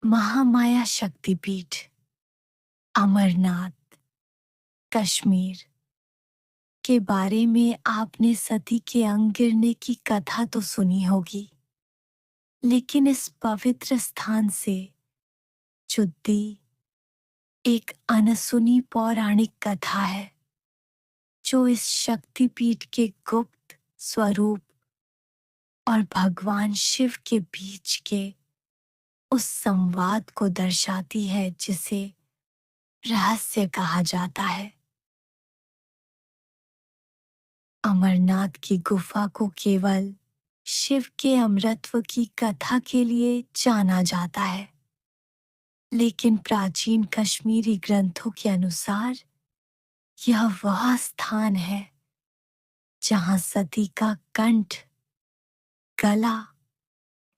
महामाया शक्तिपीठ, अमरनाथ, कश्मीर के बारे में आपने सती के अंग गिरने की कथा तो सुनी होगी, लेकिन इस पवित्र स्थान से जुड़ी एक अनसुनी पौराणिक कथा है जो इस शक्तिपीठ के गुप्त स्वरूप और भगवान शिव के बीच के उस संवाद को दर्शाती है जिसे रहस्य कहा जाता है। अमरनाथ की गुफा को केवल शिव के अमरत्व की कथा के लिए जाना जाता है, लेकिन प्राचीन कश्मीरी ग्रंथों के अनुसार यह वह स्थान है जहां सती का कंठ, गला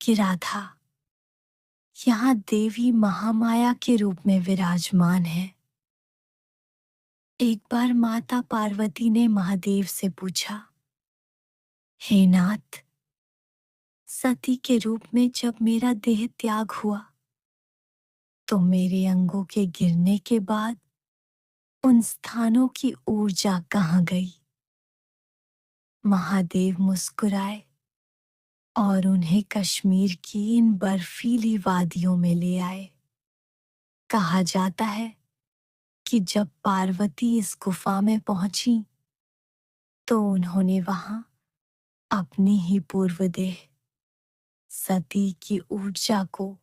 गिरा था। यहाँ देवी महामाया के रूप में विराजमान है। एक बार माता पार्वती ने महादेव से पूछा, हे नाथ, सती के रूप में जब मेरा देह त्याग हुआ तो मेरे अंगों के गिरने के बाद उन स्थानों की ऊर्जा कहाँ गई? महादेव मुस्कुराए और उन्हें कश्मीर की इन बर्फीली वादियों में ले आए। कहा जाता है कि जब पार्वती इस गुफा में पहुंची तो उन्होंने वहां अपनी ही पूर्व देह सती की ऊर्जा को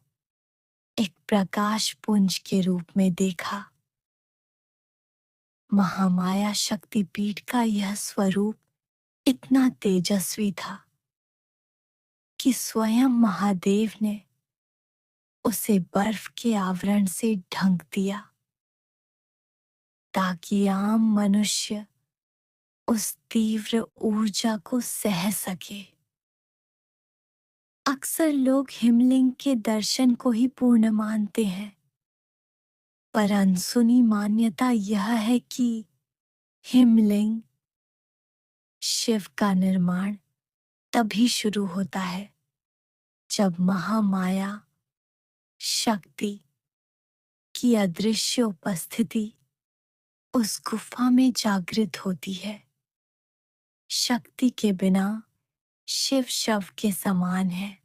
एक प्रकाश पुंज के रूप में देखा। महामाया शक्तिपीठ का यह स्वरूप इतना तेजस्वी था कि स्वयं महादेव ने उसे बर्फ के आवरण से ढक दिया ताकि आम मनुष्य उस तीव्र ऊर्जा को सह सके। अक्सर लोग हिमलिंग के दर्शन को ही पूर्ण मानते हैं, पर अनसुनी मान्यता यह है कि हिमलिंग शिव का निर्माण तभी शुरू होता है जब महामाया शक्ति की अदृश्य उपस्थिति उस गुफा में जागृत होती है। शक्ति के बिना शिव शव के समान है।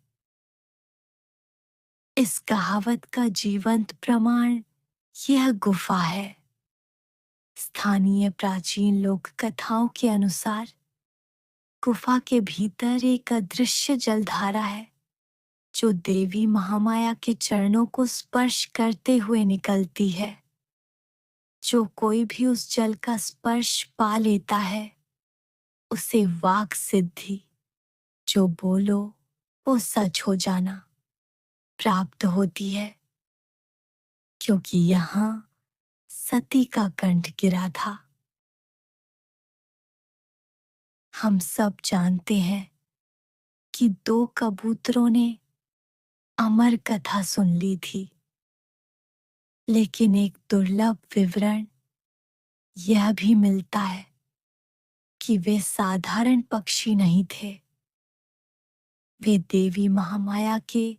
इस कहावत का जीवंत प्रमाण यह गुफा है। स्थानीय प्राचीन लोक कथाओं के अनुसार गुफा के भीतर एक अदृश्य जलधारा है जो देवी महामाया के चरणों को स्पर्श करते हुए निकलती है। जो कोई भी उस जल का स्पर्श पा लेता है उसे वाक सिद्धि, जो बोलो वो सच हो जाना, प्राप्त होती है, क्योंकि यहाँ सती का कंठ गिरा था। हम सब जानते हैं कि दो कबूतरों ने अमर कथा सुन ली थी, लेकिन एक दुर्लभ विवरण यह भी मिलता है कि वे साधारण पक्षी नहीं थे। वे देवी महामाया के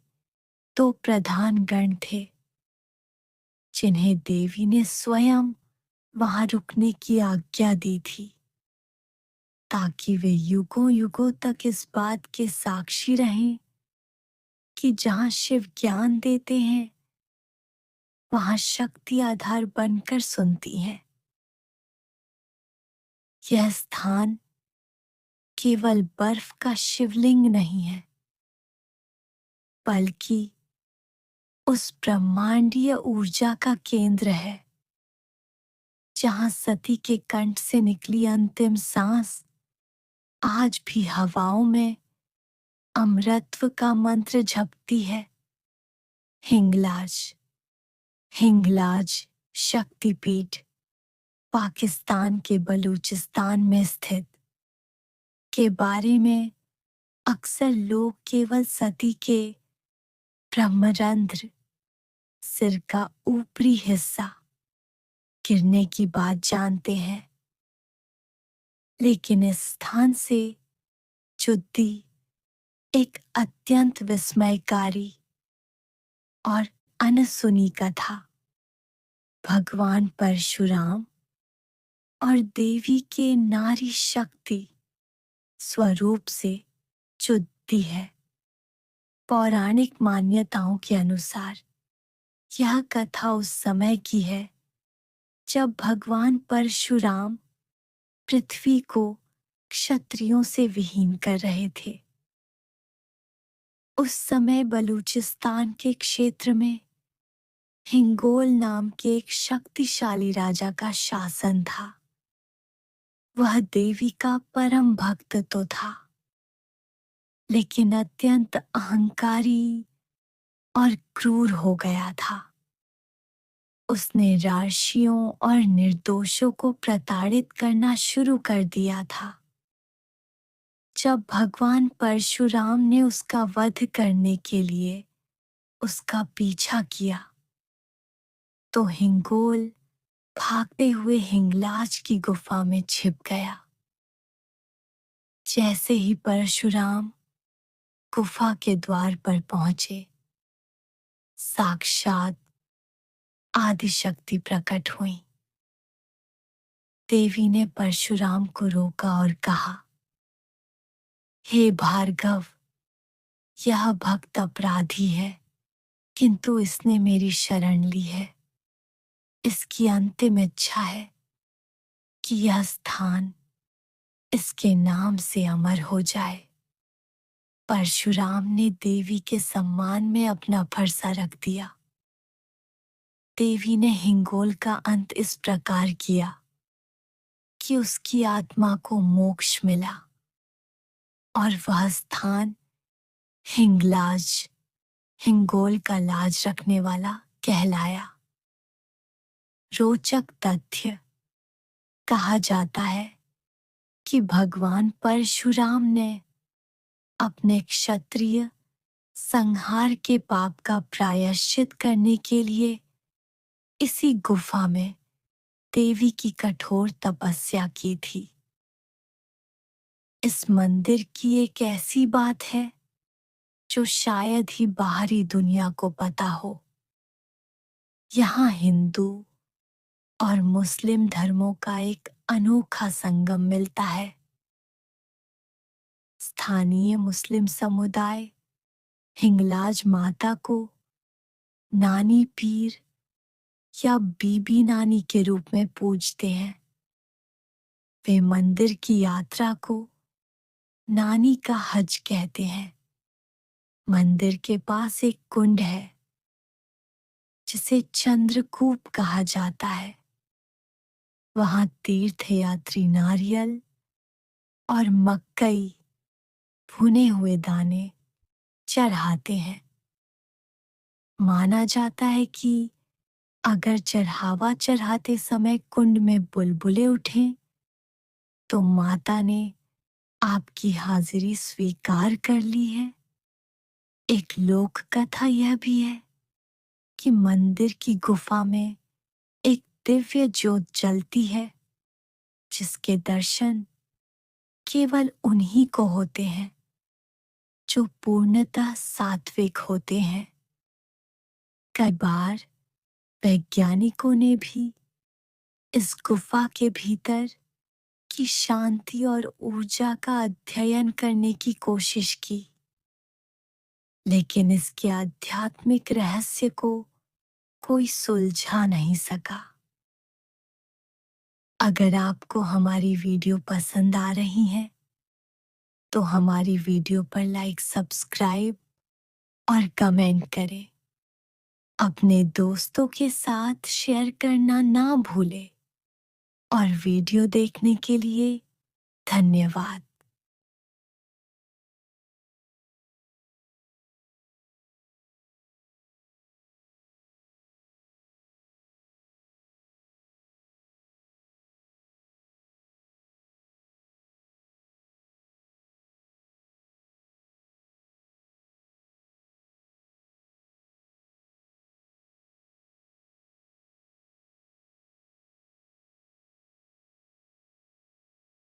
दो प्रधान गण थे जिन्हें देवी ने स्वयं वहां रुकने की आज्ञा दी थी ताकि वे युगों युगों तक इस बात के साक्षी रहें कि जहां शिव ज्ञान देते हैं वहां शक्ति आधार बनकर सुनती है। यह स्थान केवल बर्फ का शिवलिंग नहीं है, बल्कि उस ब्रह्मांडीय ऊर्जा का केंद्र है जहां सती के कंठ से निकली अंतिम सांस आज भी हवाओं में अमरत्व का मंत्र जपती है। हिंगलाज हिंगलाज शक्तिपीठ पाकिस्तान के बलूचिस्तान में स्थित के बारे में अक्सर लोग केवल सती के ब्रह्मरंध्र, सिर का ऊपरी हिस्सा गिरने की बात जानते हैं, लेकिन इस स्थान से जुड़ी एक अत्यंत विस्मयकारी और अनसुनी कथा भगवान परशुराम और देवी के नारी शक्ति स्वरूप से जुड़ती है। पौराणिक मान्यताओं के अनुसार यह कथा उस समय की है जब भगवान परशुराम पृथ्वी को क्षत्रियों से विहीन कर रहे थे। उस समय बलूचिस्तान के क्षेत्र में हिंगोल नाम के एक शक्तिशाली राजा का शासन था। वह देवी का परम भक्त तो था, लेकिन अत्यंत अहंकारी और क्रूर हो गया था। उसने राशियों और निर्दोषों को प्रताड़ित करना शुरू कर दिया था। जब भगवान परशुराम ने उसका वध करने के लिए उसका पीछा किया, तो हिंगोल भागते हुए हिंगलाज की गुफा में छिप गया। जैसे ही परशुराम गुफा के द्वार पर पहुंचे, साक्षात आदिशक्ति प्रकट हुई। देवी ने परशुराम को रोका और कहा, हे भार्गव, यह भक्त अपराधी है, किंतु इसने मेरी शरण ली है। इसकी अंतिम इच्छा है कि यह स्थान इसके नाम से अमर हो जाए। परशुराम ने देवी के सम्मान में अपना फरसा रख दिया। देवी ने हिंगोल का अंत इस प्रकार किया कि उसकी आत्मा को मोक्ष मिला और वह स्थान हिंगलाज, हिंगोल का लाज रखने वाला कहलाया। रोचक तथ्य, कहा जाता है कि भगवान परशुराम ने अपने क्षत्रिय संहार के पाप का प्रायश्चित करने के लिए इसी गुफा में देवी की कठोर तपस्या की थी। इस मंदिर की एक ऐसी बात है जो शायद ही बाहरी दुनिया को पता हो। यहाँ हिंदू और मुस्लिम धर्मों का एक अनोखा संगम मिलता है। स्थानीय मुस्लिम समुदाय हिंगलाज माता को नानी पीर या बीबी नानी के रूप में पूजते हैं। वे मंदिर की यात्रा को नानी का हज कहते हैं। मंदिर के पास एक कुंड है जिसे चंद्रकूप कहा जाता है। वहां तीर्थयात्री नारियल और मक्कई भुने हुए दाने चढ़ाते हैं। माना जाता है कि अगर चढ़ावा चढ़ाते समय कुंड में बुलबुले उठें, तो माता ने आपकी हाजिरी स्वीकार कर ली है। एक लोक कथा यह भी है कि मंदिर की गुफा में एक दिव्य ज्योत जलती है, जिसके दर्शन केवल उन्हीं को होते हैं जो पूर्णतः सात्विक होते हैं। कई बार वैज्ञानिकों ने भी इस गुफा के भीतर की शांति और ऊर्जा का अध्ययन करने की कोशिश की, लेकिन इसके आध्यात्मिक रहस्य को कोई सुलझा नहीं सका। अगर आपको हमारी वीडियो पसंद आ रही है, तो हमारी वीडियो पर लाइक, सब्सक्राइब और कमेंट करें। अपने दोस्तों के साथ शेयर करना ना भूलें और वीडियो देखने के लिए धन्यवाद।